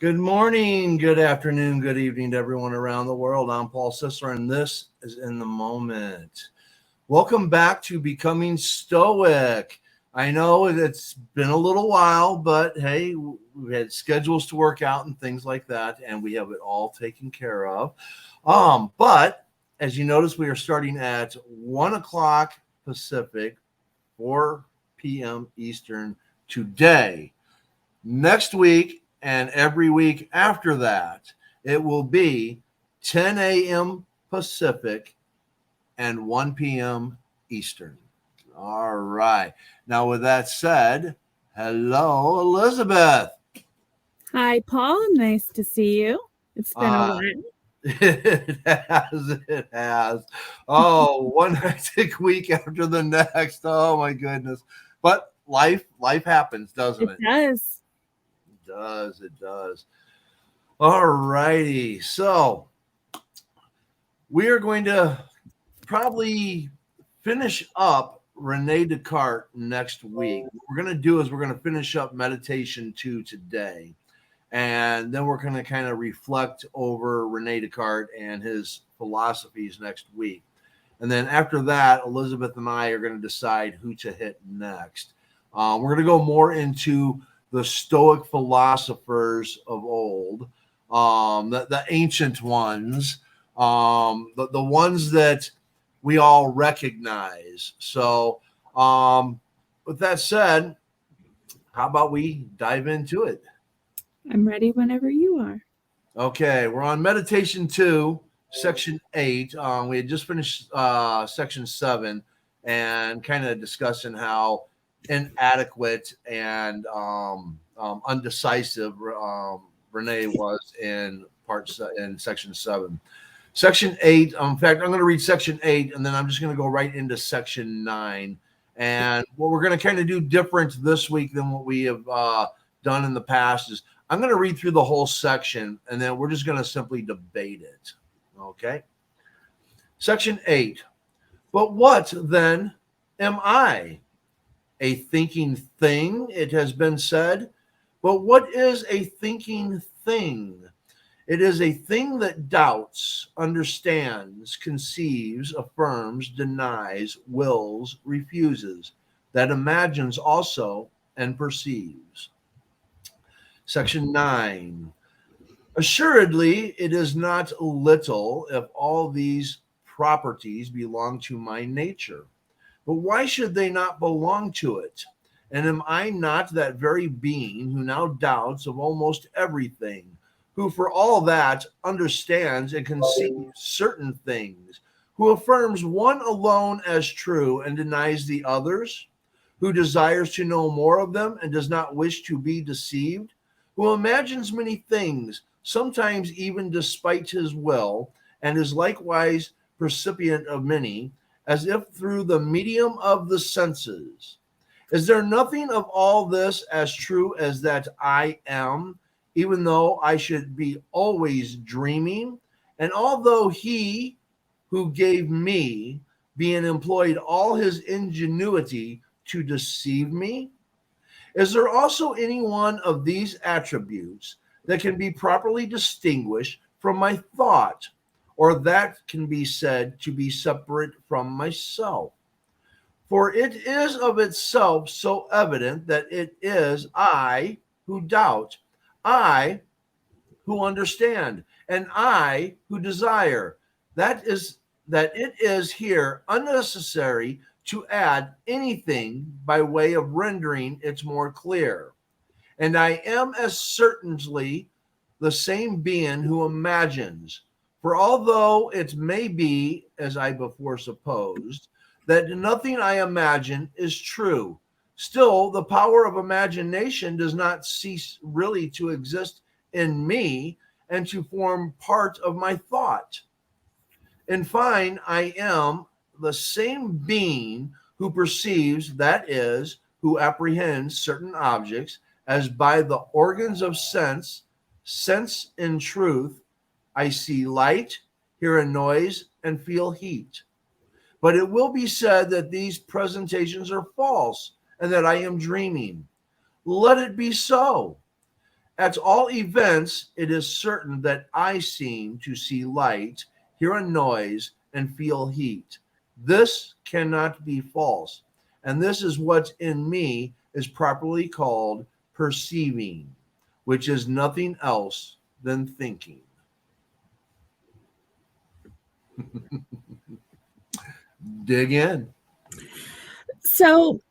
Good morning, good afternoon, good evening to everyone around the world. I'm Paul Sisler, and this is In the Moment. Welcome back to Becoming Stoic. I know it's been a little while, but hey, we had schedules to work out and things like that, and we have it all taken care of. But as you notice, we are starting at 1 o'clock Pacific, 4 p.m. Eastern today. Next week, and every week after that, it will be 10 a.m. Pacific and 1 p.m. Eastern. All right. Now, with that said, hello, Elizabeth. Hi, Paul. Nice to see you. It's been a while. It has. Oh, one hectic week after the next. Oh, my goodness. But life happens, doesn't it? It does. It does. All righty. So we are going to probably finish up Rene Descartes next week. What we're going to do is we're going to finish up Meditation 2 today. And then we're going to kind of reflect over Rene Descartes and his philosophies next week. And then after that, Elizabeth and I are going to decide who to hit next. We're going to go more into the Stoic philosophers of old, the ancient ones, the ones that we all recognize. So with that said, how about we dive into it? I'm ready whenever you are. Okay, we're on Meditation 2, Section 8. We had just finished Section 7 and kind of discussing how inadequate and undecisive Rene was in Section 7. Section 8, in fact, I'm going to read Section 8, and then I'm just going to go right into Section 9. And what we're going to kind of do different this week than what we have done in the past is I'm going to read through the whole section, and then we're just going to simply debate it. Okay? Section 8. But what, then, am I? A thinking thing, it has been said. But what is a thinking thing? It is a thing that doubts, understands, conceives, affirms, denies, wills, refuses, that imagines also and perceives. Section 9. Assuredly, it is not little if all these properties belong to my nature. But why should they not belong to it? And am I not that very being who now doubts of almost everything, who for all that understands and conceives certain things, who affirms one alone as true and denies the others, who desires to know more of them and does not wish to be deceived, who imagines many things, sometimes even despite his will, and is likewise percipient of many, as if through the medium of the senses? Is there nothing of all this as true as that I am, even though I should be always dreaming? And although he who gave me, being employed all his ingenuity to deceive me? Is there also any one of these attributes that can be properly distinguished from my thought, or that can be said to be separate from myself? For it is of itself so evident that it is I who doubt, I who understand, and I who desire. That it is here unnecessary to add anything by way of rendering it more clear. And I am as certainly the same being who imagines. For although it may be, as I before supposed, that nothing I imagine is true, still the power of imagination does not cease really to exist in me and to form part of my thought. In fine, I am the same being who perceives, that is, who apprehends certain objects as by the organs of sense. Sense in truth, I see light, hear a noise, and feel heat. But it will be said that these presentations are false and that I am dreaming. Let it be so. At all events, it is certain that I seem to see light, hear a noise, and feel heat. This cannot be false. And this is what in me is properly called perceiving, which is nothing else than thinking. Dig in. So,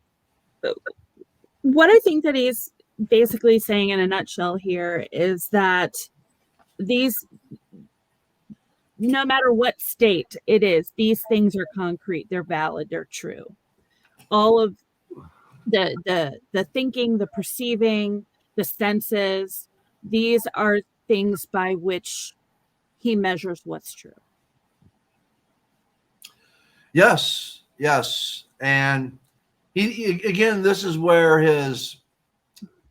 what I think that he's basically saying in a nutshell here is that these, no matter what state it is, these things are concrete, they're valid, they're true. All of the thinking, the perceiving, the senses, these are things by which he measures what's true. Yes, yes. And he again, this is where his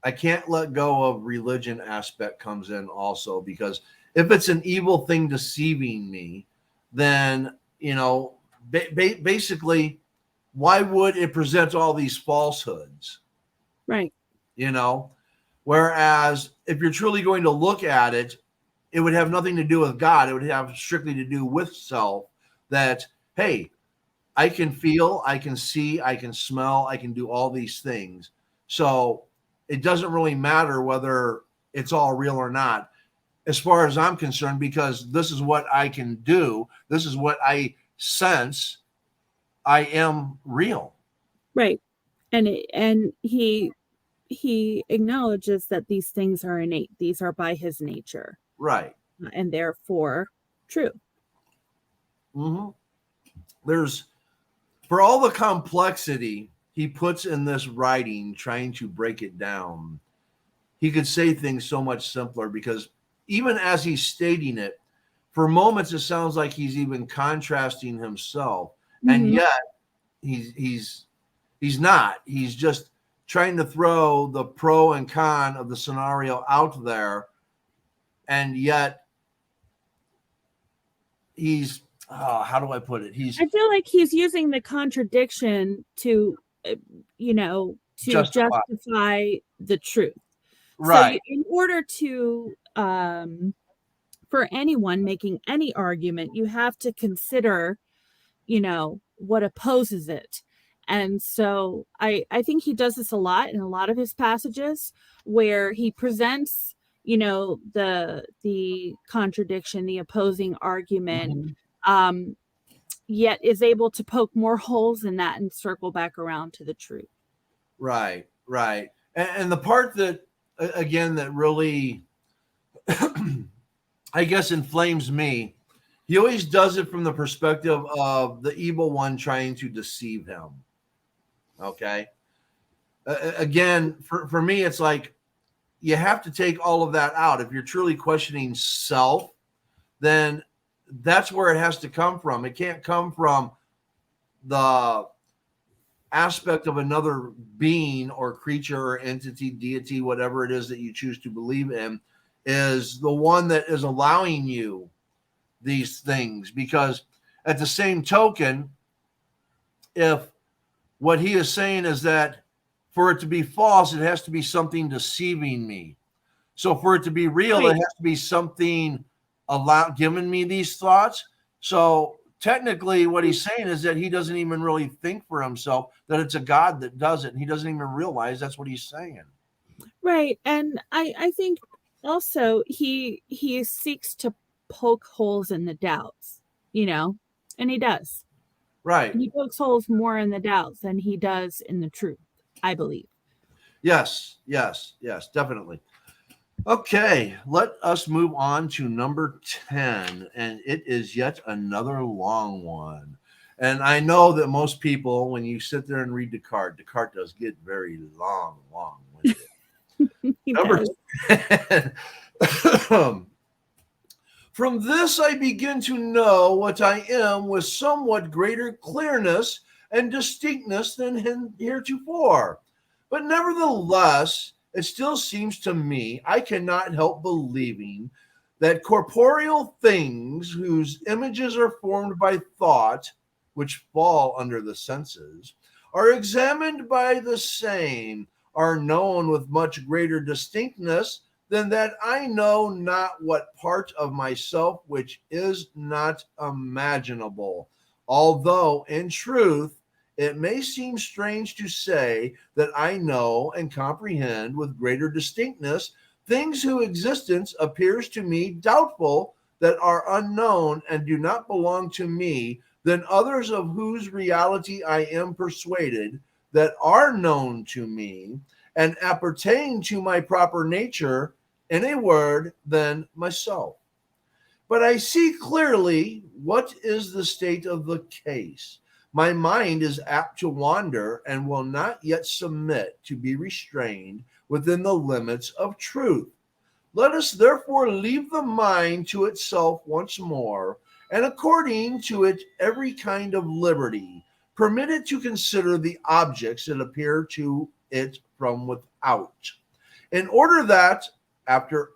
I can't let go of religion aspect comes in also, because if it's an evil thing deceiving me, then, basically, why would it present all these falsehoods? Right. Whereas if you're truly going to look at it, it would have nothing to do with God. It would have strictly to do with self, that, hey, I can feel, I can see, I can smell, I can do all these things. So it doesn't really matter whether it's all real or not, as far as I'm concerned, because this is what I can do. This is what I sense. I am real. Right. And he acknowledges that these things are innate. These are by his nature. Right. And therefore true. Mm-hmm. There's, for all the complexity he puts in this writing, trying to break it down, he could say things so much simpler, because even as he's stating it, for moments it sounds like he's even contrasting himself, and yet he's not. He's just trying to throw the pro and con of the scenario out there, and yet he's how do I put it? I feel like he's using the contradiction to justify the truth. Right. So in order to for anyone making any argument, you have to consider what opposes it. And so I think he does this a lot in a lot of his passages, where he presents the contradiction, the opposing argument, yet is able to poke more holes in that and circle back around to the truth. Right. And the part that, again, that really I guess inflames me, he always does it from the perspective of the evil one trying to deceive him. Okay. Again, for me, it's like, you have to take all of that out. If you're truly questioning self, then that's where it has to come from. It can't come from the aspect of another being or creature or entity, deity, whatever it is that you choose to believe in, is the one that is allowing you these things. Because at the same token, if what he is saying is that for it to be false, it has to be something deceiving me. So for it to be real, It has to be something giving me these thoughts. So technically what he's saying is that he doesn't even really think for himself, that it's a God that does it. And he doesn't even realize that's what he's saying. Right. And I think also he seeks to poke holes in the doubts, and he does. Right. He pokes holes more in the doubts than he does in the truth, I believe. Yes, definitely. Okay, let us move on to number 10, and it is yet another long one. And I know that most people, when you sit there and read Descartes does get very long-winded. Number 10. From this I begin to know what I am with somewhat greater clearness and distinctness than heretofore. But nevertheless, it still seems to me I cannot help believing that corporeal things whose images are formed by thought, which fall under the senses, are examined by the same, are known with much greater distinctness than that I know not what part of myself which is not imaginable. Although, in truth, it may seem strange to say that I know and comprehend with greater distinctness things whose existence appears to me doubtful, that are unknown and do not belong to me, than others of whose reality I am persuaded that are known to me and appertain to my proper nature, in a word, than myself. But I see clearly what is the state of the case. My mind is apt to wander and will not yet submit to be restrained within the limits of truth. Let us therefore leave the mind to itself once more, and according to it every kind of liberty, permit it to consider the objects that appear to it from without, in order that having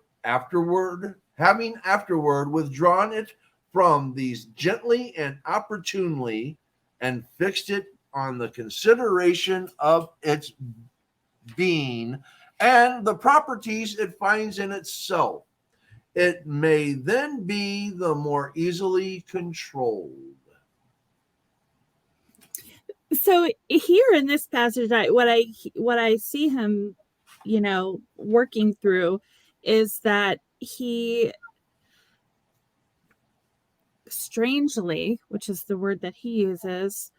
afterward withdrawn it from these gently and opportunely, and fixed it on the consideration of its being and the properties it finds in itself, it may then be the more easily controlled. So here in this passage, what I see him, working through is that he strangely, which is the word that he uses,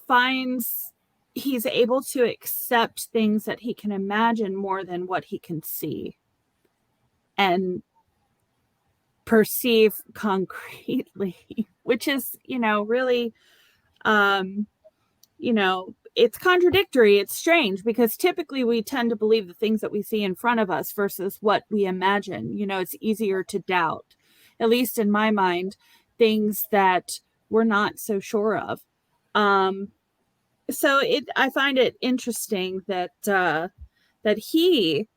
finds he's able to accept things that he can imagine more than what he can see and perceive concretely, which is, really, it's contradictory. It's strange because typically we tend to believe the things that we see in front of us versus what we imagine. It's easier to doubt, at least in my mind, things that we're not so sure of. So I find it interesting that that he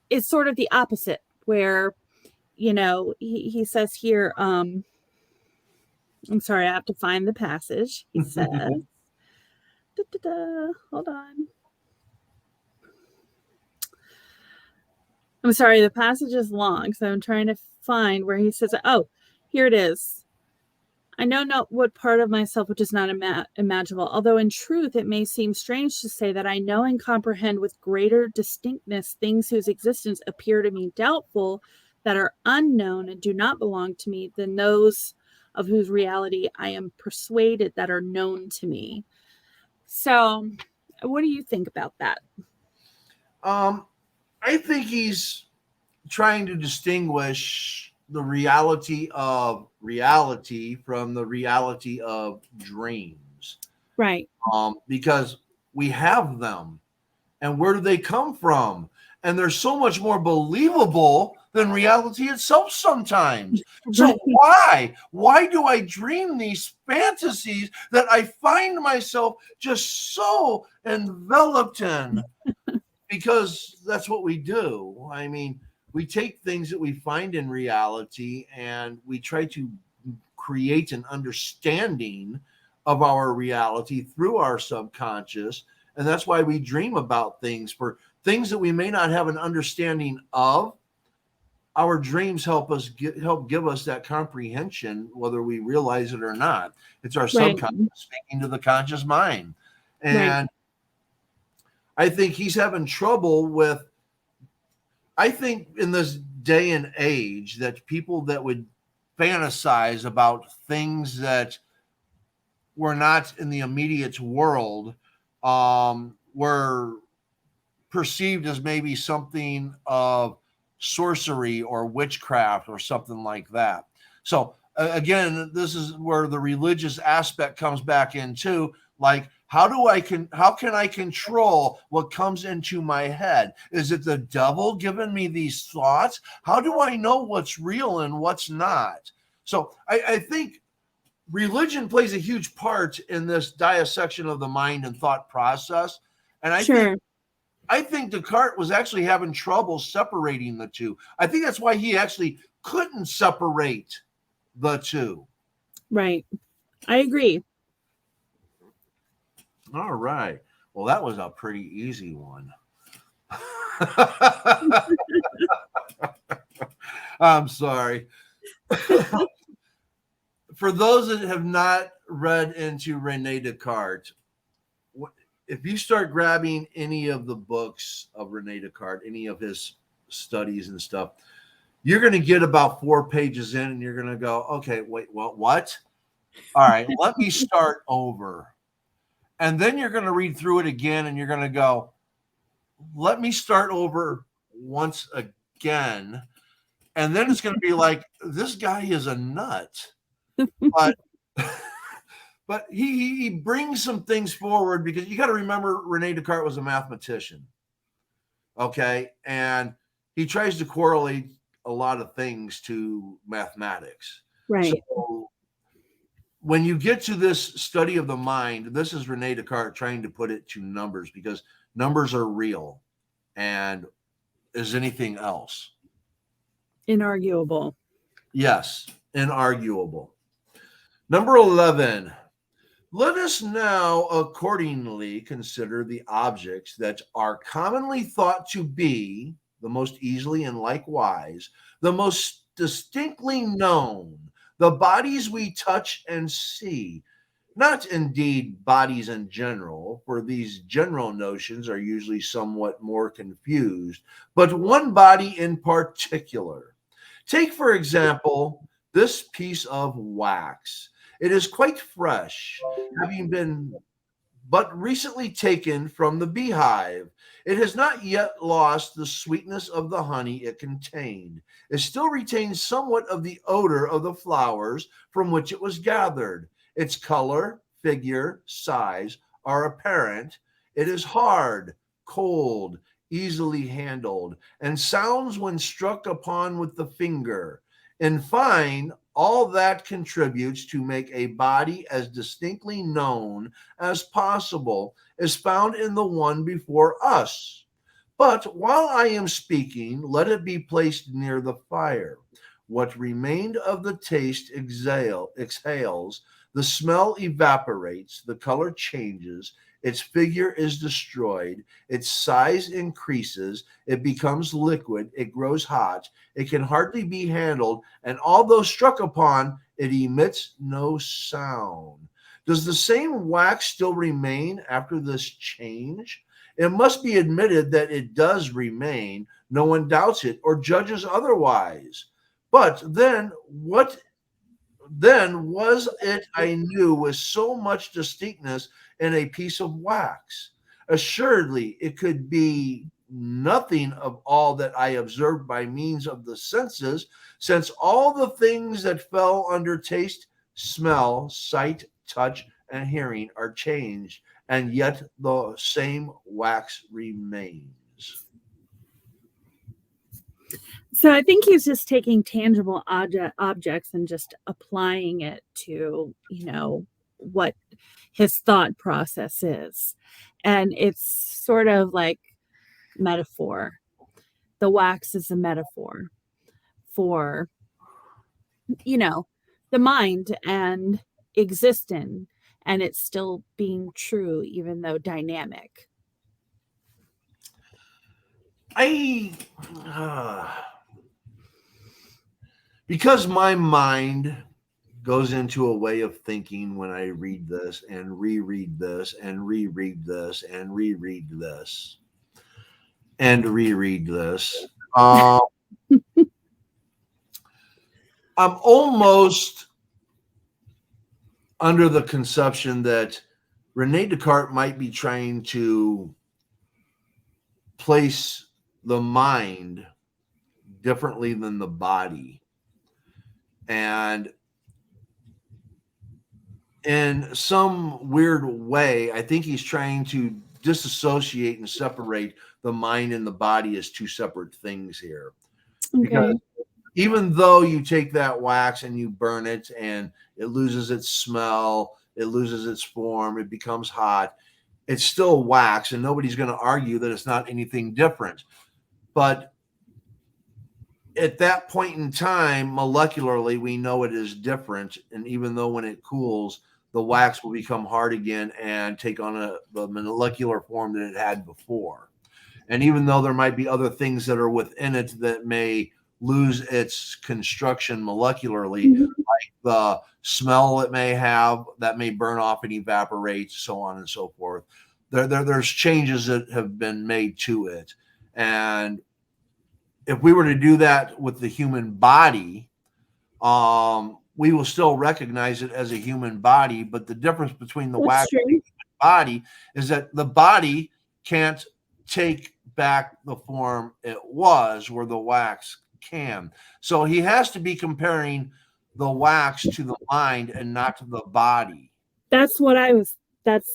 is sort of the opposite, where he says here, I'm sorry, I have to find the passage. He says, hold on. I'm sorry, the passage is long, so I'm trying to find where he says, oh, here it is. I know not what part of myself which is not imaginable, although in truth it may seem strange to say that I know and comprehend with greater distinctness things whose existence appear to me doubtful, that are unknown and do not belong to me, than those of whose reality I am persuaded that are known to me. So, what do you think about that? I think he's trying to distinguish the reality of reality from the reality of dreams. Right. Because we have them, and where do they come from? And they're so much more believable than reality itself sometimes. So why do I dream these fantasies that I find myself just so enveloped in? Because that's what we do. I mean, we take things that we find in reality and we try to create an understanding of our reality through our subconscious. And that's why we dream about things. For things that we may not have an understanding of, our dreams help give us that comprehension, whether we realize it or not. It's our subconscious speaking to the conscious mind. And I think he's having trouble with, I think in this day and age, that people that would fantasize about things that were not in the immediate world were perceived as maybe something of sorcery or witchcraft or something like that. So again, this is where the religious aspect comes back into, like, how can I control what comes into my head? Is it the devil giving me these thoughts? How do I know what's real and what's not? So I think religion plays a huge part in this dissection of the mind and thought process. And I think Descartes was actually having trouble separating the two. I think that's why he actually couldn't separate the two. Right. I agree. All right. Well, that was a pretty easy one. I'm sorry. For those that have not read into Rene Descartes, if you start grabbing any of the books of Rene Descartes, any of his studies and stuff, you're going to get about 4 pages in and you're going to go, okay, wait, what? All right, let me start over. And then you're going to read through it again and you're going to go, let me start over once again. And then it's going to be like, this guy is a nut. But but he brings some things forward, because you got to remember Rene Descartes was a mathematician. Okay. And he tries to correlate a lot of things to mathematics. Right. So when you get to this study of the mind, this is Rene Descartes trying to put it to numbers, because numbers are real. And is anything else? Inarguable. Yes, inarguable. Number 11. Let us now accordingly consider the objects that are commonly thought to be the most easily and likewise the most distinctly known, the bodies we touch and see. Not indeed bodies in general, for these general notions are usually somewhat more confused, but one body in particular. Take, for example, this piece of wax. It is quite fresh, having been but recently taken from the beehive. It has not yet lost the sweetness of the honey it contained. It still retains somewhat of the odor of the flowers from which it was gathered. Its color, figure, size are apparent. It is hard, cold, easily handled, and sounds when struck upon with the finger. In fine, all that contributes to make a body as distinctly known as possible is found in the one before us. But while I am speaking, let it be placed near the fire. What remained of the taste exhales, the smell evaporates, the color changes, its figure is destroyed, its size increases, it becomes liquid, it grows hot, it can hardly be handled, and although struck upon, it emits no sound. Does the same wax still remain after this change? It must be admitted that it does remain. No one doubts it or judges otherwise. But then, what then was it I knew with so much distinctness in a piece of wax? Assuredly, it could be nothing of all that I observed by means of the senses, since all the things that fell under taste, smell, sight, touch, and hearing are changed, and yet the same wax remains. So I think he's just taking tangible objects and just applying it to, what his thought process is. And it's sort of like metaphor. The wax is a metaphor for, the mind and existing, and it's still being true, even though dynamic. Because my mind goes into a way of thinking when I read this and reread this and reread this and reread this and reread this. I'm almost under the conception that Rene Descartes might be trying to place the mind differently than the body. And in some weird way, I think he's trying to disassociate and separate the mind and the body as two separate things here. Okay. Because even though you take that wax and you burn it and it loses its smell, it loses its form, it becomes hot, it's still wax, and nobody's going to argue that it's not anything different. But at that point in time, molecularly, we know it is different. And even though when it cools, the wax will become hard again and take on the molecular form that it had before. And even though there might be other things that are within it that may lose its construction molecularly, like the smell it may have that may burn off and evaporate, so on and so forth. There's changes that have been made to it. And if we were to do that with the human body, we will still recognize it as a human body. But the difference between the wax and the human body is that the body can't take back the form it was, where the wax can. So he has to be comparing the wax to the mind and not to the body. That's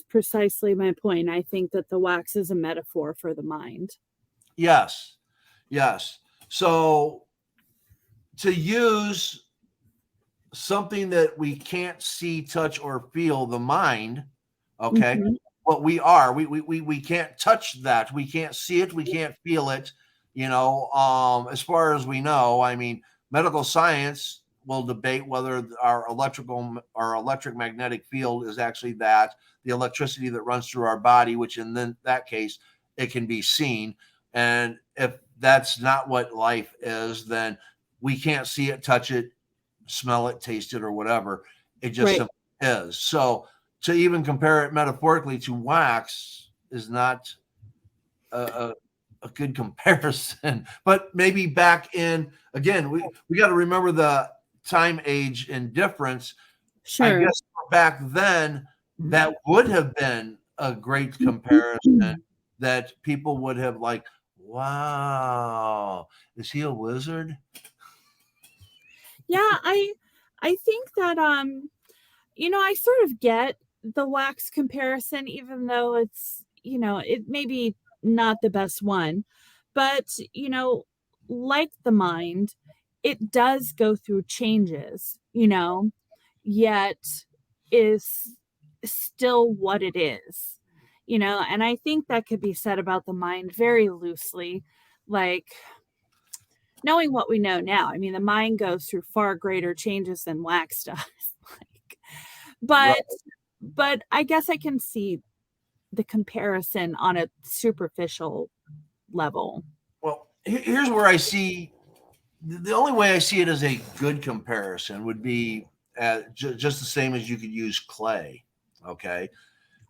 precisely my point. I think that the wax is a metaphor for the mind. Yes. So to use something that we can't see, touch, or feel, the mind, okay, what we are, we can't touch that. We can't see it. We can't feel it. As far as we know, I mean, medical science will debate whether our electric magnetic field is actually the electricity that runs through our body, which in that case, it can be seen. And if that's not what life is, then we can't see it, touch it, smell it, taste it, or whatever. It just simply is. So to even compare it metaphorically to wax is not a good comparison. But maybe back in, again, we got to remember the time, age, and difference. Sure. I guess back then that would have been a great comparison that people would have like, wow, is he a wizard? Yeah, I think that I sort of get the wax comparison, even though it's, it may be not the best one. But, like the mind, it does go through changes, yet is still what it is, and I think that could be said about the mind very loosely, like knowing what we know now. I mean, the mind goes through far greater changes than wax does. But I guess I can see the comparison on a superficial level. Well, here's where I see the only way I see it as a good comparison would be just the same as you could use clay. Okay.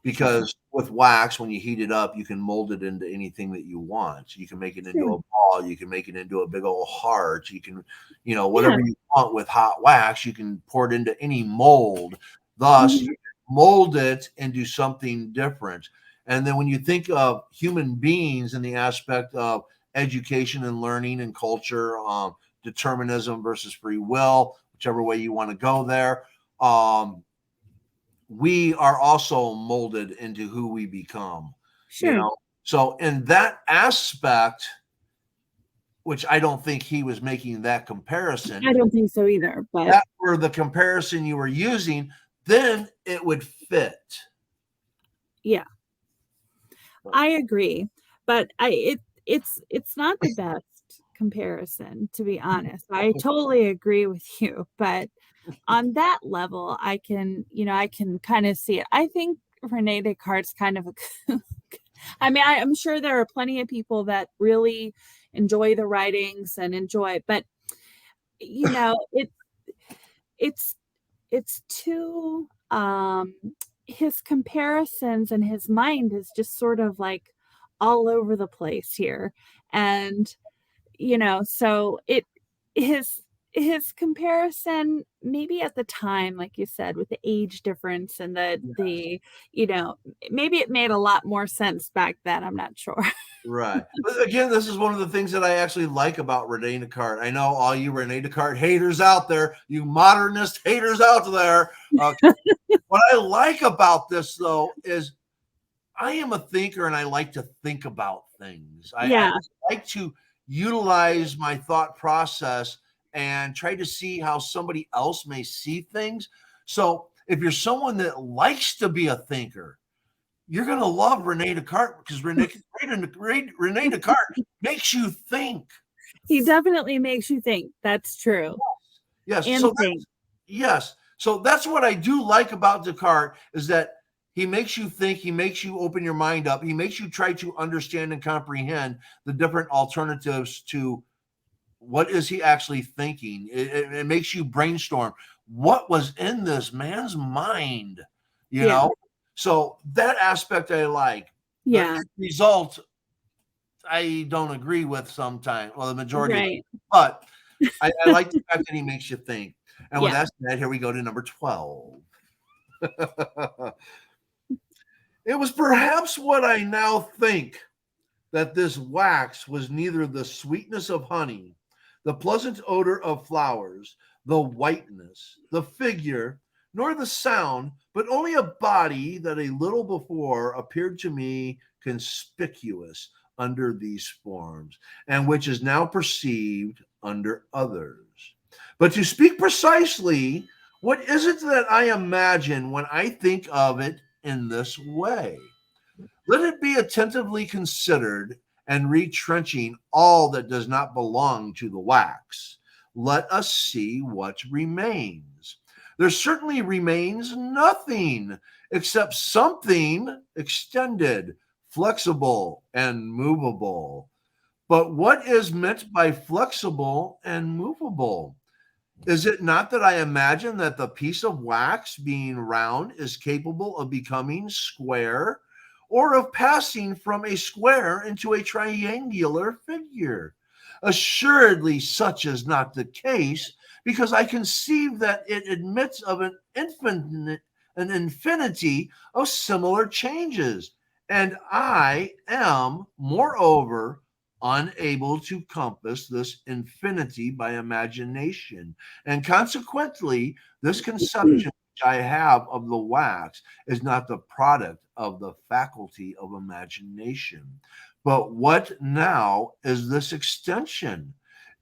Because with wax, when you heat it up, you can mold it into anything that you want. You can make it into a ball. You can make it into a big old heart. You can, whatever you want with hot wax, you can pour it into any mold. Thus, you can mold it into something different. And then when you think of human beings in the aspect of education and learning and culture, determinism versus free will, whichever way you want to go there, we are also molded into who we become. Sure. So in that aspect, which I don't think he was making that comparison. I don't think so either. But that were the comparison you were using, then it would fit. Yeah, I agree. But it's not the best comparison, to be honest. I totally agree with you. But on that level, I can kind of see it. I think Rene Descartes kind of I mean, I'm sure there are plenty of people that really enjoy the writings and enjoy it, but it's too his comparisons and his mind is just sort of like all over the place here. And so his comparison, maybe at the time, like you said, with the age difference and the maybe it made a lot more sense back then. I'm not sure. Right. But again, this is one of the things that I actually like about Rene Descartes. I know all you Rene Descartes haters out there, you modernist haters out there. What I like about this, though, is I am a thinker and I like to think about things. I like to utilize my thought process and try to see how somebody else may see things. So if you're someone that likes to be a thinker, you're going to love Rene Descartes because Rene Descartes makes you think. He definitely makes you think. That's true. Yes. So that's what I do like about Descartes is that He makes you think, he makes you open your mind up, he makes you try to understand and comprehend the different alternatives to what is he actually thinking. It makes you brainstorm what was in this man's mind, you Yeah. know? So that aspect I like. Yeah. The result I don't agree with sometimes, well, the majority of Right. it, but I like the fact that he makes you think. And with Yeah. that said, here we go to number 12. It was perhaps what I now think, that this wax was neither the sweetness of honey, the pleasant odor of flowers, the whiteness, the figure, nor the sound, but only a body that a little before appeared to me conspicuous under these forms, and which is now perceived under others. But to speak precisely, what is it that I imagine when I think of it in this way? Let it be attentively considered, and retrenching all that does not belong to the wax, let us see what remains. There certainly remains nothing except something extended, flexible, and movable. But what is meant by flexible and movable? Is it not that I imagine that the piece of wax, being round, is capable of becoming square, or of passing from a square into a triangular figure? Assuredly, such is not the case, because I conceive that it admits of an infinity of similar changes, and I am, moreover, unable to compass this infinity by imagination. And consequently, this conception which I have of the wax is not the product of the faculty of imagination. But what now is this extension?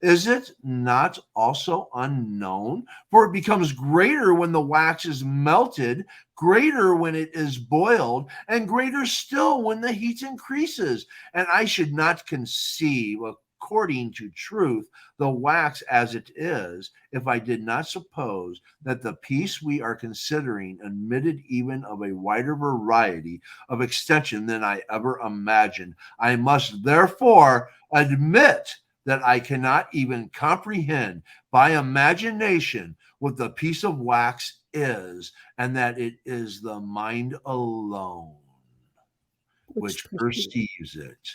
Is it not also unknown? For it becomes greater when the wax is melted, greater when it is boiled, and greater still when the heat increases. And I should not conceive, according to truth, the wax as it is, if I did not suppose that the piece we are considering admitted even of a wider variety of extension than I ever imagined. I must therefore admit that I cannot even comprehend by imagination what the piece of wax is, and that it is the mind alone which perceives it.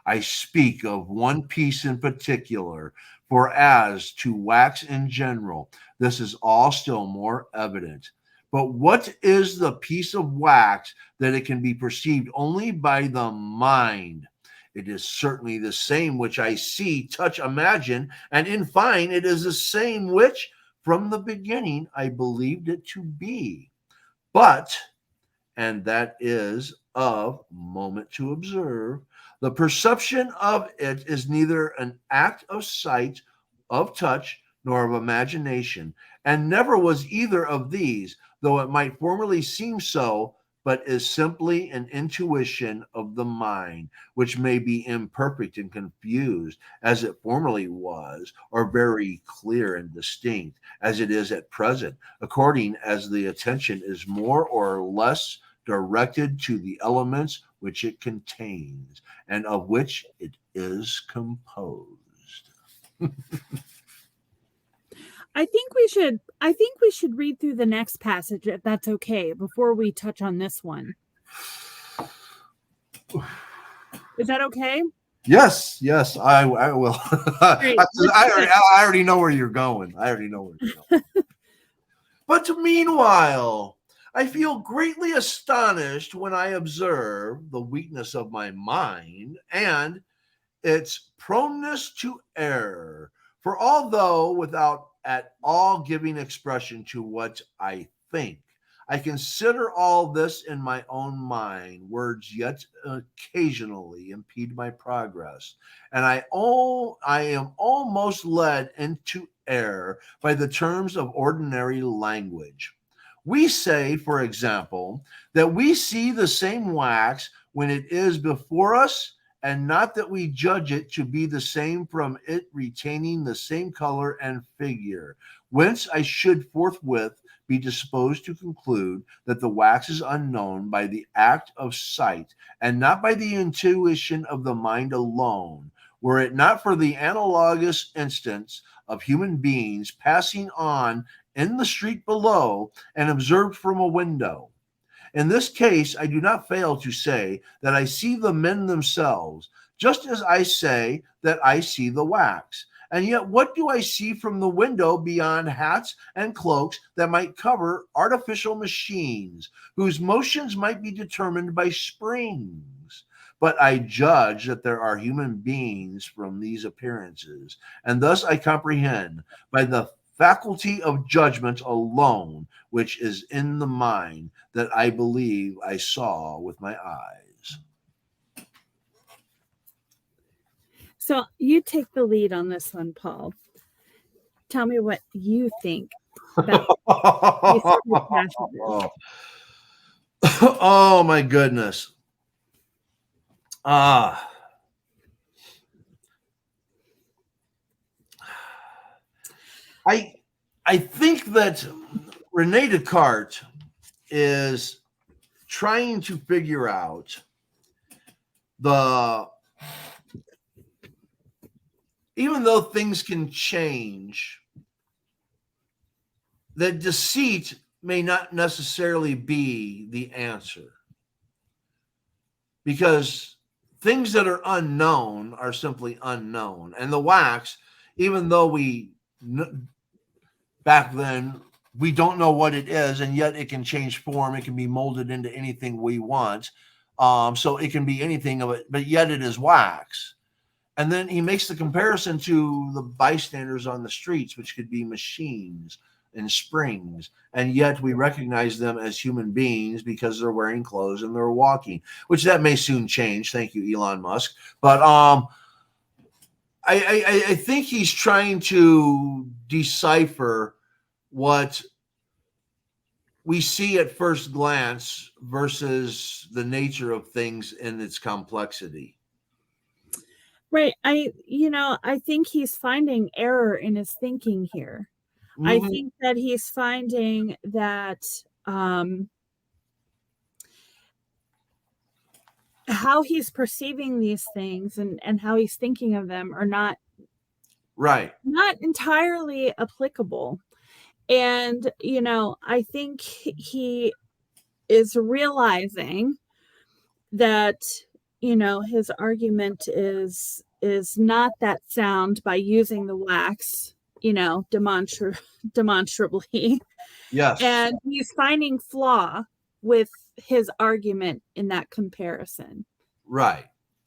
I speak of one piece in particular, for as to wax in general, this is all still more evident. But what is the piece of wax that it can be perceived only by the mind? It is certainly the same which I see, touch, imagine, and in fine, it is the same which from the beginning I believed it to be. But, and that is of moment to observe, the perception of it is neither an act of sight, of touch, nor of imagination, and never was either of these, though it might formerly seem so, but is simply an intuition of the mind, which may be imperfect and confused, as it formerly was, or very clear and distinct, as it is at present, according as the attention is more or less directed to the elements which it contains and of which it is composed. I think we should read through the next passage, if that's okay, before we touch on this one. Is that okay? Yes, I will. Great. I already know where you're going. But meanwhile, I feel greatly astonished when I observe the weakness of my mind and its proneness to error. For although without at all giving expression to what I think, I consider all this in my own mind, words yet occasionally impede my progress, and I am almost led into error by the terms of ordinary language. We say, for example, that we see the same wax when it is before us, and not that we judge it to be the same from it retaining the same color and figure, whence I should forthwith be disposed to conclude that the wax is unknown by the act of sight and not by the intuition of the mind alone, were it not for the analogous instance of human beings passing on in the street below and observed from a window. In this case, I do not fail to say that I see the men themselves, just as I say that I see the wax. And yet, what do I see from the window beyond hats and cloaks that might cover artificial machines, whose motions might be determined by springs? But I judge that there are human beings from these appearances, and thus I comprehend by the faculty of judgment alone, which is in the mind, that I believe I saw with my eyes. So you take the lead on this one, Paul. Tell me what you think about these sort of passages. Oh my goodness. I think that Rene Descartes is trying to figure out even though things can change, that deceit may not necessarily be the answer, because things that are unknown are simply unknown. And the wax, even though back then we don't know what it is, and yet it can change form, it can be molded into anything we want, so it can be anything of it, but yet it is wax. And then he makes the comparison to the bystanders on the streets, which could be machines and springs, and yet we recognize them as human beings because they're wearing clothes and they're walking, which that may soon change. Thank you, Elon Musk. But I think he's trying to decipher what we see at first glance versus the nature of things in its complexity. Right. I think he's finding error in his thinking here. Mm-hmm. I think that he's finding that how he's perceiving these things and how he's thinking of them are not entirely applicable. And, I think he is realizing that, his argument is not that sound by using the wax, demonstrably. Yes. And he's finding flaw with his argument in that comparison. Right.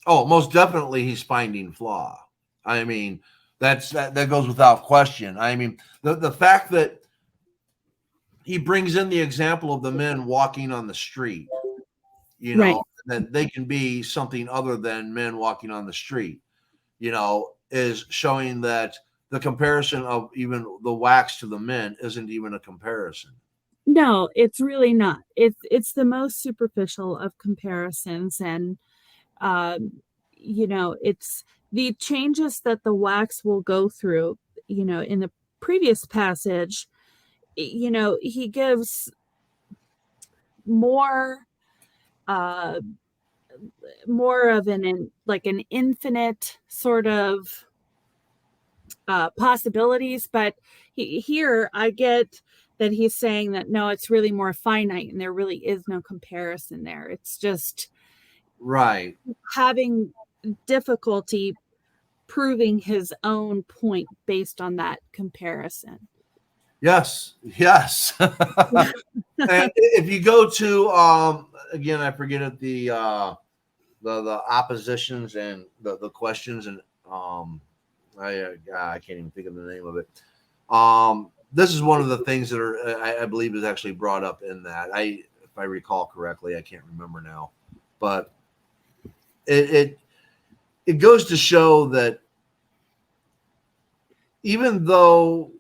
Oh, most definitely he's finding flaw. I mean, that goes without question. I mean, the fact that he brings in the example of the men walking on the street, Right. that they can be something other than men walking on the street, is showing that the comparison of even the wax to the men isn't even a comparison. No, it's really not. It's the most superficial of comparisons. And, it's the changes that the wax will go through, in the previous passage, he gives more of an infinite sort of possibilities. But here I get that he's saying that, no, it's really more finite and there really is no comparison there. It's just right having difficulty proving his own point based on that comparison. Yes. And if you go to again, I forget it, the oppositions and the questions, and I can't even think of the name of it. This is one of the things that are I believe is actually brought up in that. If I recall correctly, I can't remember now, but it goes to show that even though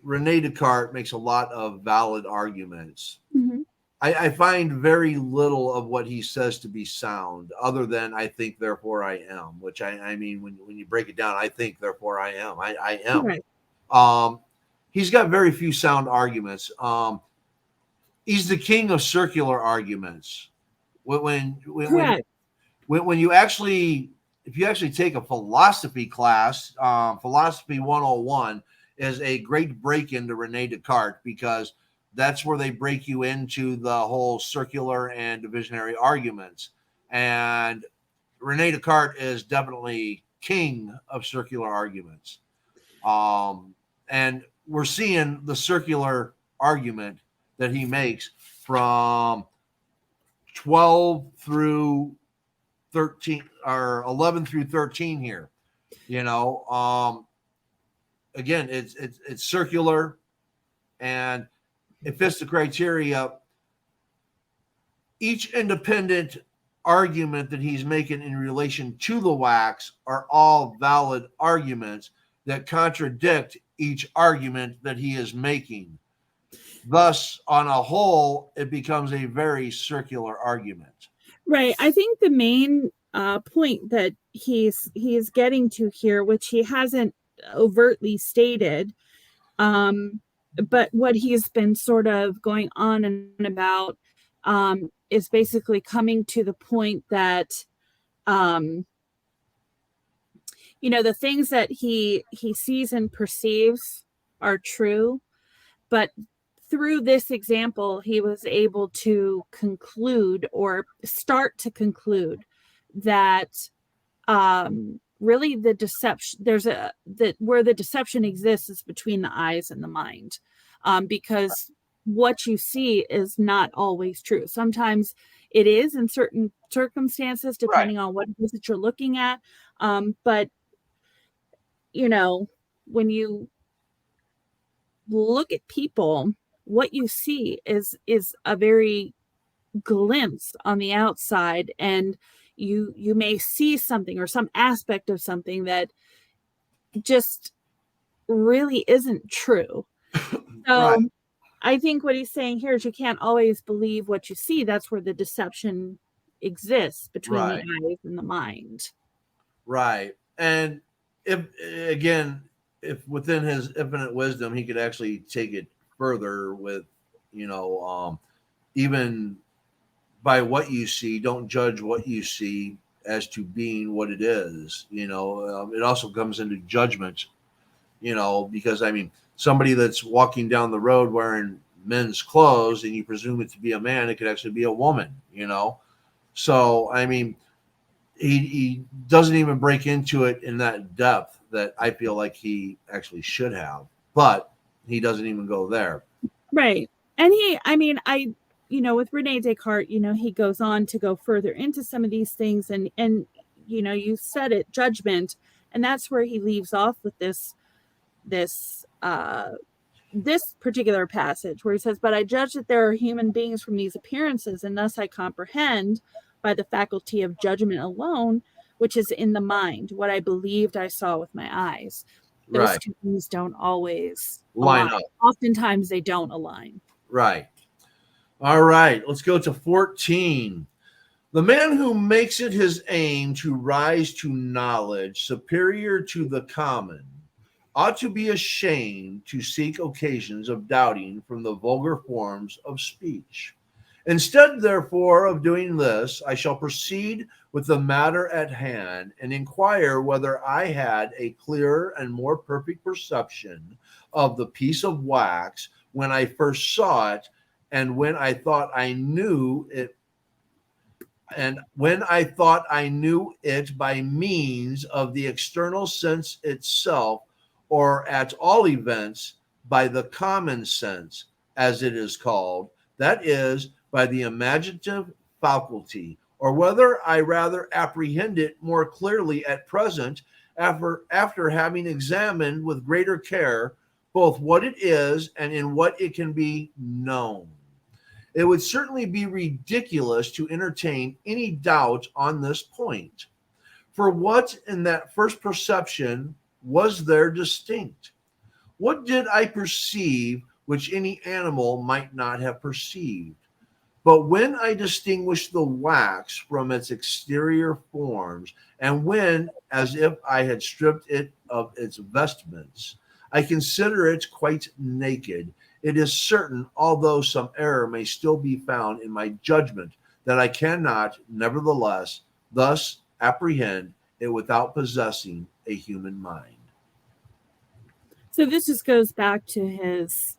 Rene Descartes makes a lot of valid arguments, Mm-hmm. I find very little of what he says to be sound, other than I think, therefore I am, which I mean, when you break it down, I think, therefore I am. I am. Right. he's got very few sound arguments. He's the king of circular arguments. Correct. When you actually, if you actually take a philosophy class, philosophy 101 is a great break into Rene Descartes, because that's where they break you into the whole circular and divisionary arguments. And Rene Descartes is definitely king of circular arguments. And we're seeing the circular argument that he makes from 12 through 13, or 11 through 13 here. Again, it's circular, and it fits the criteria. Each independent argument that he's making in relation to the wax are all valid arguments that contradict each argument that he is making. Thus, on a whole, it becomes a very circular argument. Right. I think the main point that he's getting to here, which he hasn't overtly stated, but what he's been sort of going on and about, is basically coming to the point that, the things that he sees and perceives are true, but through this example, he was able to conclude, or start to conclude, that really the deception, where the deception exists is between the eyes and the mind, because what you see is not always true. Sometimes it is in certain circumstances, depending on what it is that you're looking at. But when you look at people, what you see is a very glimpse on the outside, and you may see something or some aspect of something that just really isn't true. So I think what he's saying here is you can't always believe what you see. That's where the deception exists, between the eyes and the mind. Right. And if within his infinite wisdom, he could actually take it further with, even by what you see, don't judge what you see as to being what it is. It also comes into judgment, because somebody that's walking down the road wearing men's clothes and you presume it to be a man, it could actually be a woman, So, he doesn't even break into it in that depth that I feel like he actually should have, but he doesn't even go there. Right. And with Rene Descartes, he goes on to go further into some of these things, and you said it, judgment, and that's where he leaves off with this particular passage where he says, "But I judge that there are human beings from these appearances, and thus I comprehend by the faculty of judgment alone, which is in the mind, what I believed I saw with my eyes." Those two things don't always line up. Oftentimes they don't align. Right. All right, let's go to 14. The man who makes it his aim to rise to knowledge superior to the common ought to be ashamed to seek occasions of doubting from the vulgar forms of speech. Instead, therefore, of doing this, I shall proceed with the matter at hand and inquire whether I had a clearer and more perfect perception of the piece of wax when I first saw it, and when I thought I knew it, by means of the external sense itself, or at all events by the common sense, as it is called, that is, by the imaginative faculty, or whether I rather apprehend it more clearly at present, after having examined with greater care both what it is and in what it can be known. It would certainly be ridiculous to entertain any doubt on this point. For what in that first perception was there distinct? What did I perceive which any animal might not have perceived? But when I distinguished the wax from its exterior forms, and when, as if I had stripped it of its vestments, I consider it quite naked. It is certain, although some error may still be found in my judgment, that I cannot, nevertheless, thus apprehend it without possessing a human mind. So this just goes back to his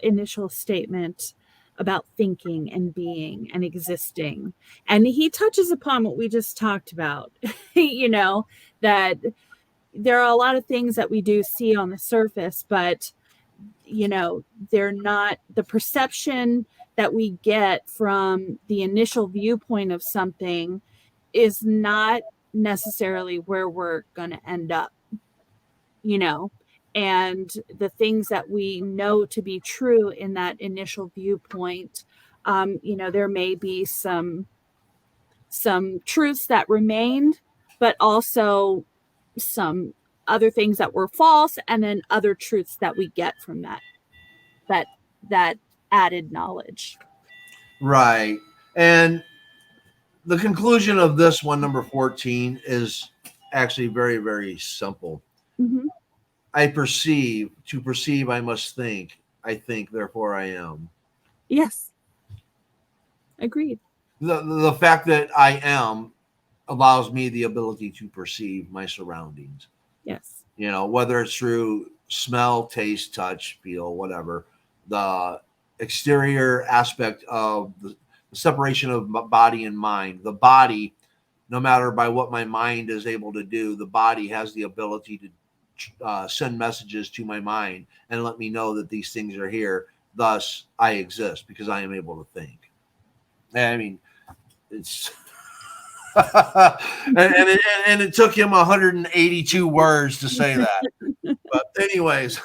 initial statement about thinking and being and existing. And he touches upon what we just talked about, that there are a lot of things that we do see on the surface, but they're not the perception that we get from the initial viewpoint of something is not necessarily where we're going to end up, you know, and the things that we know to be true in that initial viewpoint, there may be some truths that remained, but also some other things that were false, and then other truths that we get from that that added knowledge. Right. And the conclusion of this one, number 14, is actually very, very simple. Mm-hmm. I perceive. To perceive, I must think. I think, therefore I am. Yes. Agreed. The fact that I am allows me the ability to perceive my surroundings. Yes. Whether it's through smell, taste, touch, feel, whatever. The exterior aspect of the separation of body and mind. The body, no matter by what my mind is able to do, the body has the ability to send messages to my mind and let me know that these things are here. Thus, I exist because I am able to think. I mean, it's and it took him 182 words to say that. But anyways,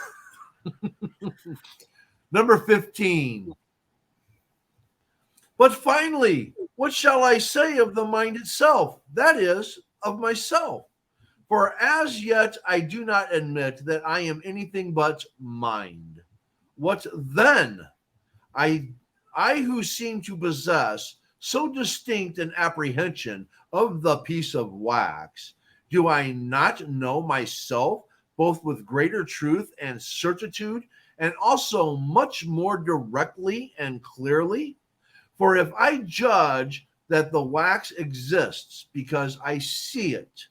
number 15. But finally, what shall I say of the mind itself? That is, of myself. For as yet I do not admit that I am anything but mind. What then? I who seem to possess so distinct an apprehension of the piece of wax, do I not know myself both with greater truth and certitude, and also much more directly and clearly? For if I judge that the wax exists because I see it,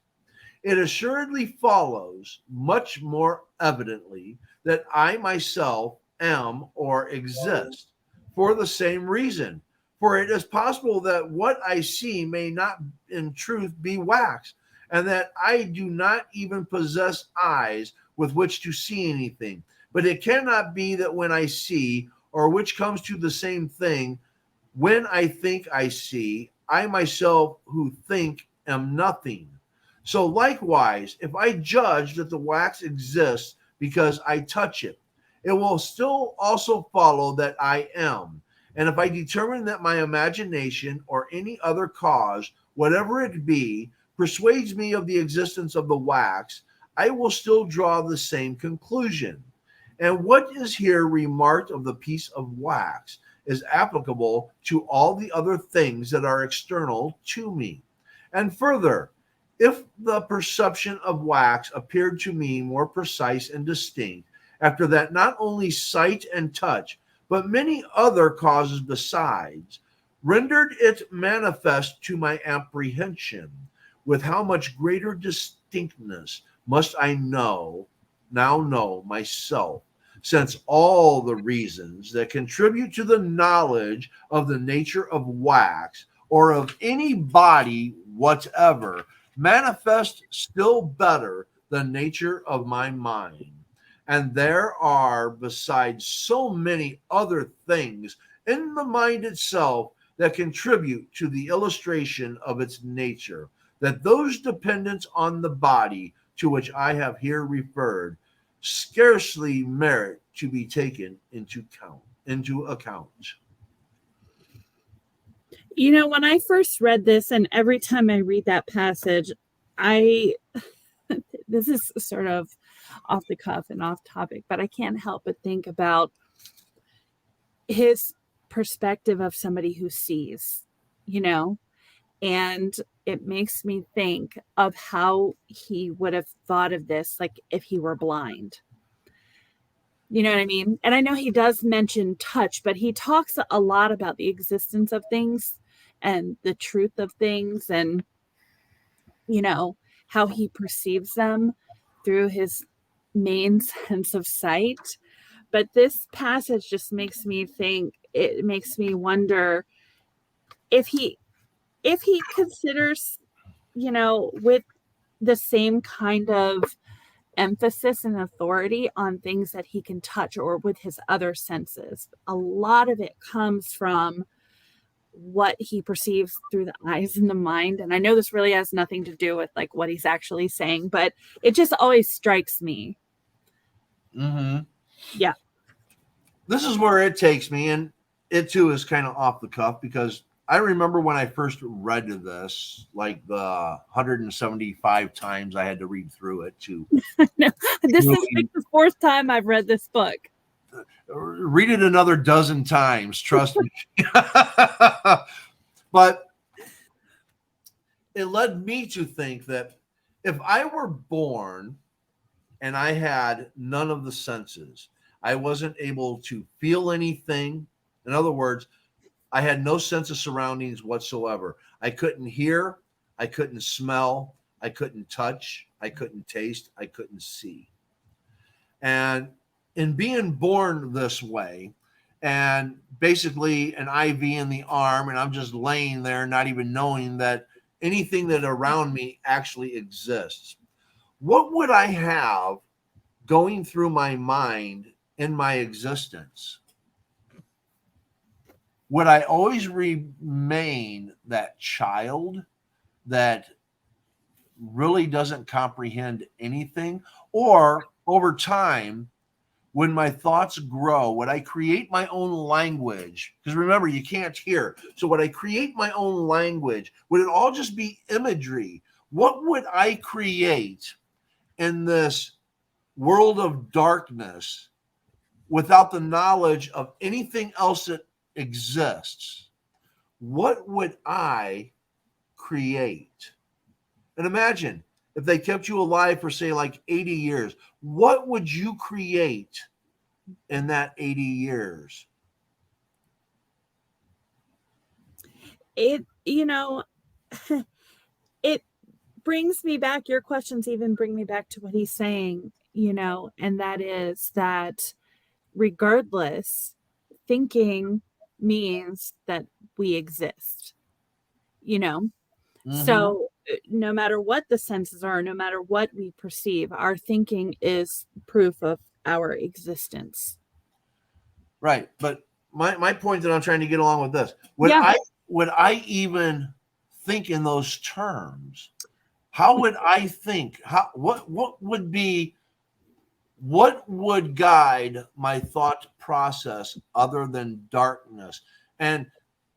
it assuredly follows much more evidently that I myself am or exist for the same reason. For it is possible that what I see may not in truth be wax, and that I do not even possess eyes with which to see anything. But it cannot be that when I see, or which comes to the same thing, when I think I see, I myself who think am nothing. So likewise, if I judge that the wax exists because I touch it, it will still also follow that I am. And if I determine that my imagination or any other cause, whatever it be, persuades me of the existence of the wax, I will still draw the same conclusion. And what is here remarked of the piece of wax is applicable to all the other things that are external to me. And further, if the perception of wax appeared to me more precise and distinct, after that not only sight and touch, but many other causes besides, rendered it manifest to my apprehension, with how much greater distinctness must I now know myself, since all the reasons that contribute to the knowledge of the nature of wax or of any body whatever manifest still better the nature of my mind. And there are, besides, so many other things in the mind itself that contribute to the illustration of its nature, that those dependent on the body to which I have here referred scarcely merit to be taken into account. When I first read this, and every time I read that passage, I this is sort of off the cuff and off topic, but I can't help but think about his perspective of somebody who sees, and it makes me think of how he would have thought of this, like if he were blind. You know what I mean? And I know he does mention touch, but he talks a lot about the existence of things and the truth of things and, how he perceives them through his main sense of sight. But this passage just makes me think, it makes me wonder if he considers, with the same kind of emphasis and authority on things that he can touch or with his other senses. A lot of it comes from what he perceives through the eyes and the mind. And I know this really has nothing to do with like what he's actually saying, but it just always strikes me. Mm-hmm. Yeah. This is where it takes me, and it too is kind of off the cuff because I remember when I first read this, like the 175 times I had to read through it to No, this is like the fourth time I've read this book. Read it another dozen times, trust me. But it led me to think that if I were born and I had none of the senses, I wasn't able to feel anything. In other words, I had no sense of surroundings whatsoever. I couldn't hear, I couldn't smell, I couldn't touch, I couldn't taste, I couldn't see. And in being born this way, and basically an IV in the arm, and I'm just laying there, not even knowing that anything that around me actually exists, what would I have going through my mind in my existence? Would I always remain that child that really doesn't comprehend anything? Or over time, when my thoughts grow, would I create my own language? Because remember, you can't hear. So would I create my own language? Would it all just be imagery? What would I create in this world of darkness without the knowledge of anything else that exists? What would I create? And imagine if they kept you alive for, say, like 80 years, what would you create in that 80 years? It, it brings me back, your questions even bring me back to what he's saying, and that is that regardless, thinking means that we exist, Mm-hmm. So no matter what the senses are, no matter what we perceive, our thinking is proof of our existence. Right. But my point that I'm trying to get along with this, would I even think in those terms? How would I think? What would guide my thought process other than darkness? And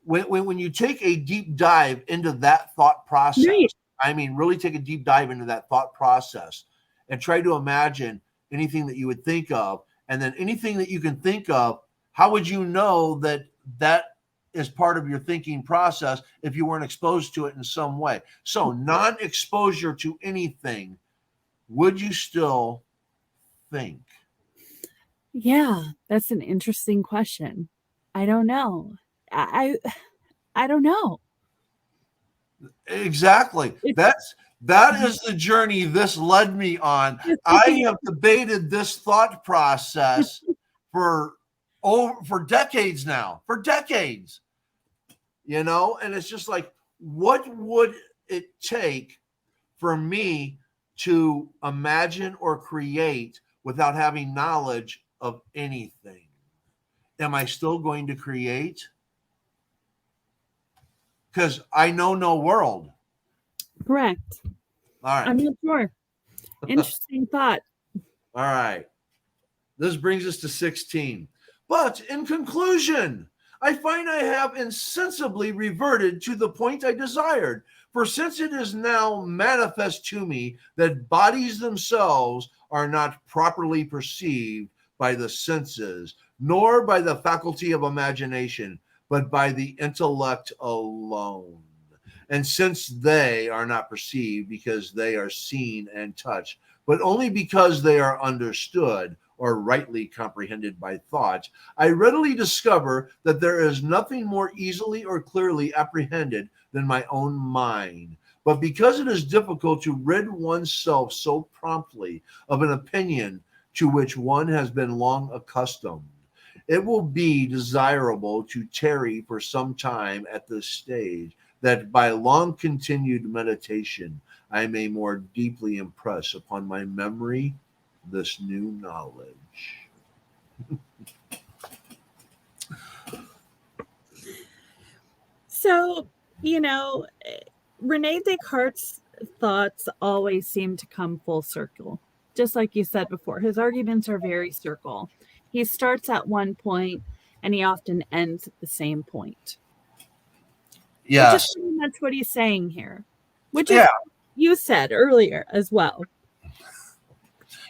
when you take a deep dive into that thought process, Right. I mean, really take a deep dive into that thought process and try to imagine anything that you would think of. And then anything that you can think of, how would you know that that is part of your thinking process if you weren't exposed to it in some way? So non-exposure to anything, would you still think? Yeah, that's an interesting question. I don't know. I don't know. Exactly. That is the journey this led me on. I have debated this thought process for decades now. For decades. And it's just like, what would it take for me to imagine or create without having knowledge of anything? Am I still going to create? Because I know no world. Correct. All right. I'm not sure. Interesting thought. All right. This brings us to 16. But in conclusion, I find I have insensibly reverted to the point I desired. For since it is now manifest to me that bodies themselves are not properly perceived by the senses, nor by the faculty of imagination, but by the intellect alone. And since they are not perceived because they are seen and touched, but only because they are understood or rightly comprehended by thought, I readily discover that there is nothing more easily or clearly apprehended than my own mind. But because it is difficult to rid oneself so promptly of an opinion to which one has been long accustomed, it will be desirable to tarry for some time at this stage, that by long continued meditation I may more deeply impress upon my memory this new knowledge. So, Rene Descartes' thoughts always seem to come full circle. Just like you said before, his arguments are very circle. He starts at one point and he often ends at the same point. Yes. Which is pretty much what he's saying here. Which is what you said earlier as well.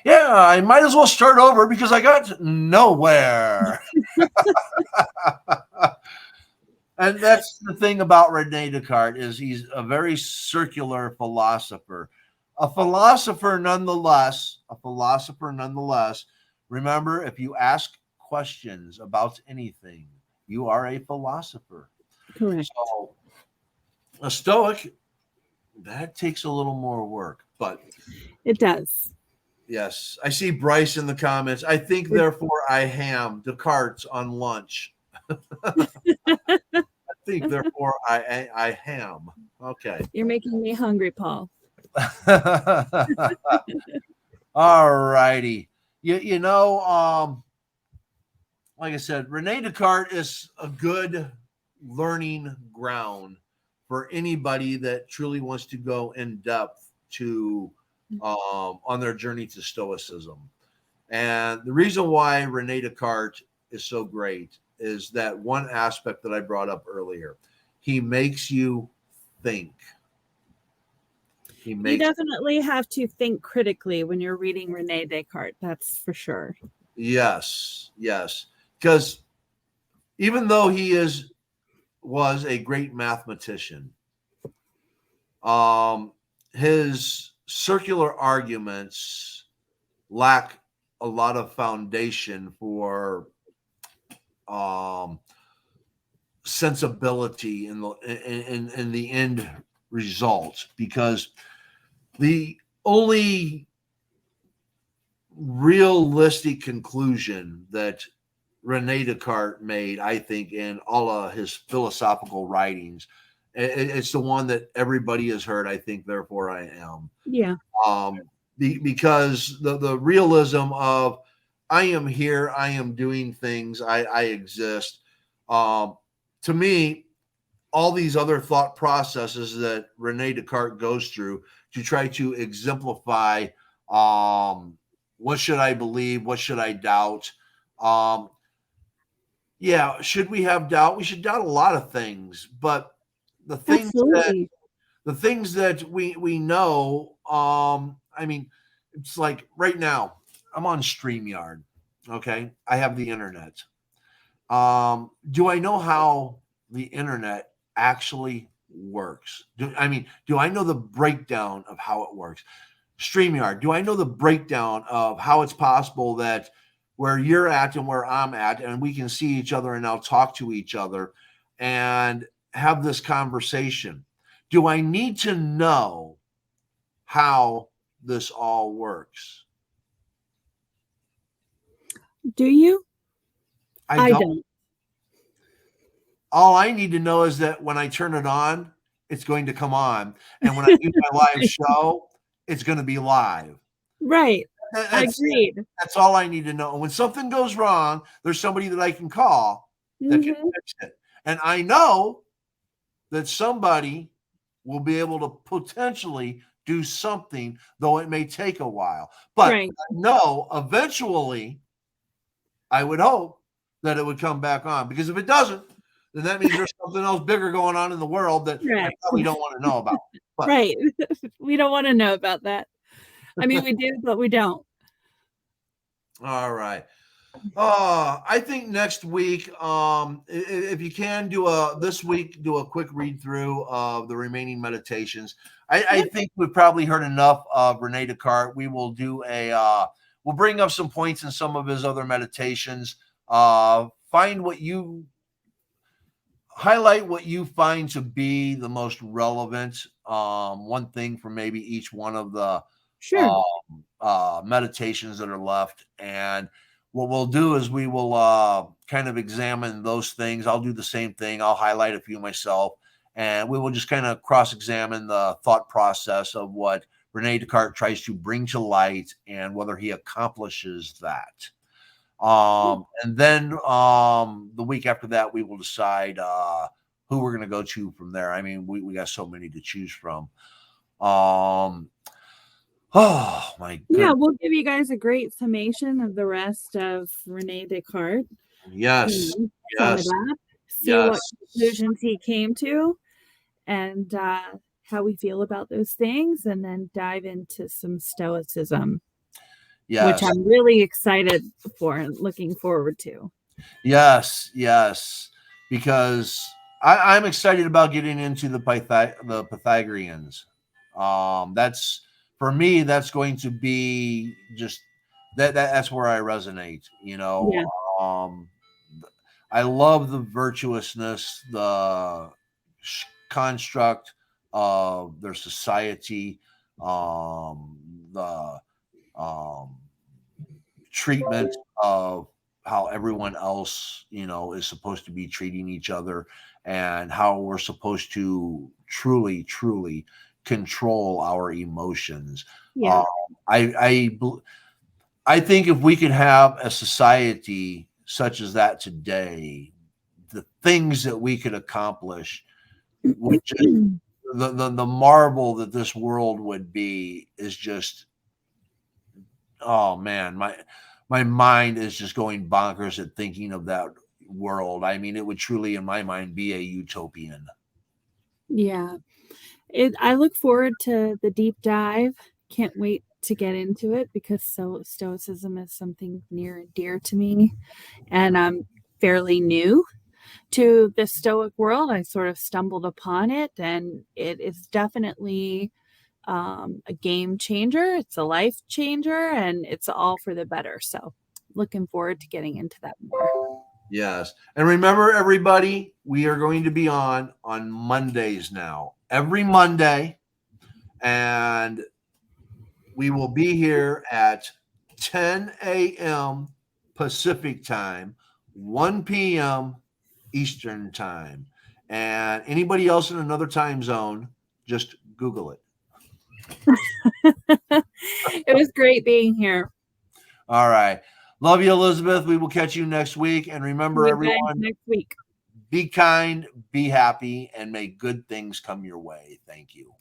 Yeah, I might as well start over because I got nowhere. And that's the thing about Rene Descartes, is he's a very circular philosopher. A philosopher nonetheless. Remember, if you ask questions about anything, you are a philosopher. Correct. So a Stoic, that takes a little more work, but it does. Yes. I see Bryce in the comments. I think, therefore, I ham Descartes on lunch. I think, therefore, I ham. Okay. You're making me hungry, Paul. All righty. Like I said, Rene Descartes is a good learning ground for anybody that truly wants to go in depth to on their journey to Stoicism. And the reason why Rene Descartes is so great is that one aspect that I brought up earlier. He makes you think. You definitely have to think critically when you're reading Rene Descartes. That's for sure. Yes. Because even though he was a great mathematician, his circular arguments lack a lot of foundation for sensibility in the end result, because the only realistic conclusion that Rene Descartes made, I think, in all of his philosophical writings, it's the one that everybody has heard. I think, therefore, I am. Yeah. Because the realism of I am here, I am doing things, I exist. To me, all these other thought processes that Rene Descartes goes through to try to exemplify what should I believe, what should I doubt. Should we have doubt? We should doubt a lot of things, but the things that we know, it's like right now I'm on StreamYard. Okay. I have the internet. Do I know how the internet actually works? Do I know the breakdown of how it works? StreamYard, do I know the breakdown of how it's possible that where you're at and where I'm at, and we can see each other and now talk to each other and have this conversation? Do I need to know how this all works? Do you? I don't. All I need to know is that when I turn it on, it's going to come on. And when I do my live show, it's going to be live. Right. Agreed. That's all I need to know. And when something goes wrong, there's somebody that I can call that can fix it. And I know that somebody will be able to potentially do something, though it may take a while. But I know eventually, I would hope that it would come back on, because if it doesn't, then that means there's something else bigger going on in the world that I probably don't want to know about. But, right. We don't want to know about that. I mean, we do, but we don't. All right. I think next week, if you can do this week, do a quick read through of the remaining meditations. I think we've probably heard enough of Rene Descartes. We will do we'll bring up some points in some of his other meditations. Highlight what you find to be the most relevant. One thing for maybe each one of the Sure. meditations that are left. And what we'll do is we will kind of examine those things. I'll do the same thing. I'll highlight a few myself, and we will just kind of cross-examine the thought process of what Rene Descartes tries to bring to light and whether he accomplishes that. And then the week after that, we will decide who we're going to go to from there. I mean, we got so many to choose from. Oh my goodness. Yeah, we'll give you guys a great summation of the rest of Rene Descartes. Yes. Sum Yes. it up, see Yes. what conclusions he came to, and how we feel about those things, and then dive into some Stoicism, Yes. which I'm really excited for and looking forward to. Yes. Yes. Because I'm excited about getting into the Pythagoreans. That's for me. That's going to be just that's where I resonate. You know. Yeah. I love the virtuousness, the construct of their society, the treatment of how everyone else, is supposed to be treating each other, and how we're supposed to truly, truly control our emotions. Yeah. I think if we could have a society such as that today, the things that we could accomplish would just the marvel that this world would be is just, oh man, my mind is just going bonkers at thinking of that world. I mean, it would truly, in my mind, be a utopian. Yeah. I look forward to the deep dive. Can't wait to get into it because Stoicism is something near and dear to me. And I'm fairly new to the Stoic world. I sort of stumbled upon it, and it is definitely a game changer. It's a life changer, and it's all for the better. So looking forward to getting into that more. Yes. And remember, everybody, we are going to be on Mondays now, every Monday. And we will be here at 10 a.m. Pacific time, 1 p.m. Eastern time. And anybody else in another time zone, just Google it. It was great being here. All right. Love you, Elizabeth. We will catch you next week. And remember, everyone, next week. be kind, be happy, and may good things come your way. Thank you.